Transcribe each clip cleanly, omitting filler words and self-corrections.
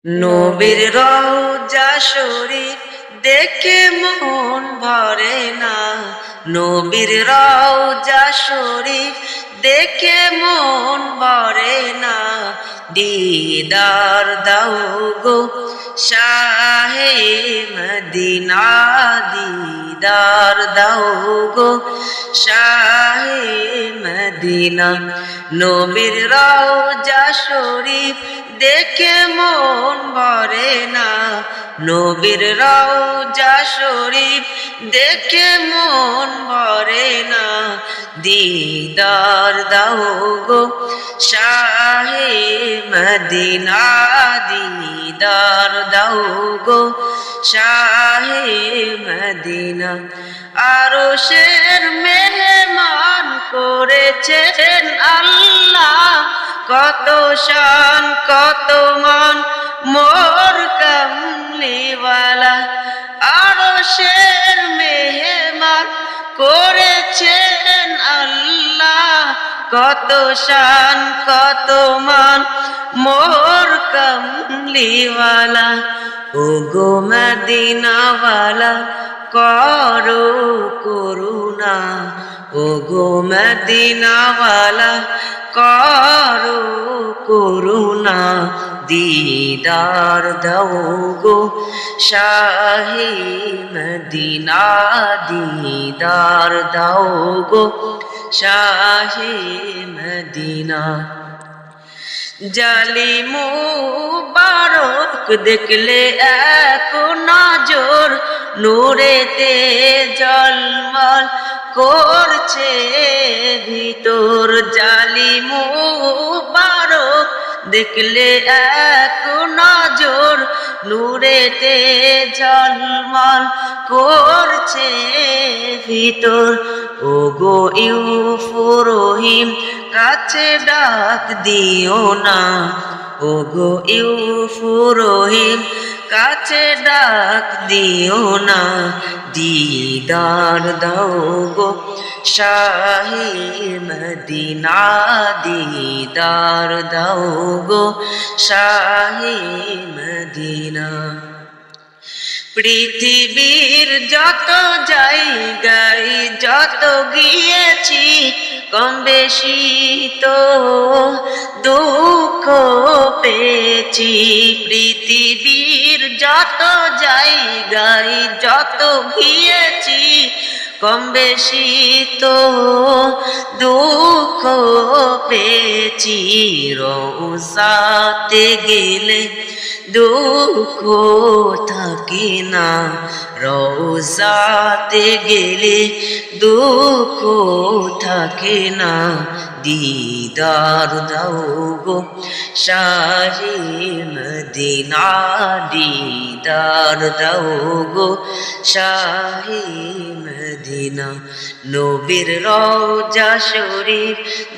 নবীর রওজা শরীফ দেখে মন ভরে না। নবীর রওজা শরীফ দেখে মন ভরে না। দিদার দাও গো শাহে মদিনা, দিদার দাও গো শাহে মদিনা। নবীর রওজা শরীফ দেখে মন ভরে না। নবীর রওজা শরীফ দেখে মন ভরে না। দিদার দাও গো শাহে মদিনা, দিদার দাও গো শাহে মদিনা। আরশের মেহমান করেছেন আল্লাহ, কত শান কত মান মোর কামলিওয়ালা। আরশের মেহমান করেছেন আল্লাহ, কত শান কত মান মোর কামলিওয়ালা। ও গো মদিনাওয়ালা করো করুণা, ও গো মদিনাওয়ালা করো করুণা। দিদার দাও গো শাহে মদিনা, দিদার দাও গো শাহে মদিনা। জালিম মুবারক দেখলে এক নজর নূরেতে জলমল করছে ভিতর। জালিম মুবারক দেখলে এক নজর নূরেতে ঝলমল করছে ভিতর। ও গো ইউফুর রহিম কাছে ডাক দিও না, ও গো ইউফুর রহিম কাছে ডাক দিও না। দিদার দাও গো শাহে মদিনা, দিদার দাও গো শাহে মদিনা। পৃথিবীর যত জায়গায় যত গিয়েছি কম বেশি তো দুঃখ পেয়েছি। পৃথিবীর যত জায়গায় যত গিয়েছি কম বেশি তো দুঃখ পেয়েছি। রওজাতে গেলে দুঃখ থাকে না, রওজাতে গেলে দুঃখ থাকে না। দিদার দাও গো শাহে মদিনা, দিদার দাও গো শাহে মদিনা। নবীর রওজা শরীফ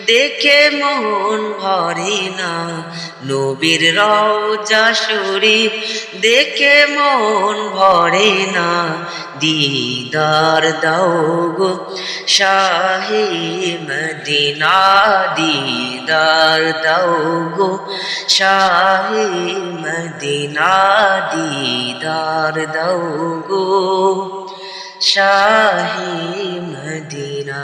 দেখে মন ভরে না। নবীর রওজা শরীফ দেখে মন ভরে না। দিদার দাও গো শাহে মদিনা, দিদার দাও গো শাহে মদিনা, দিদার দাও গো শাহে মদিনা।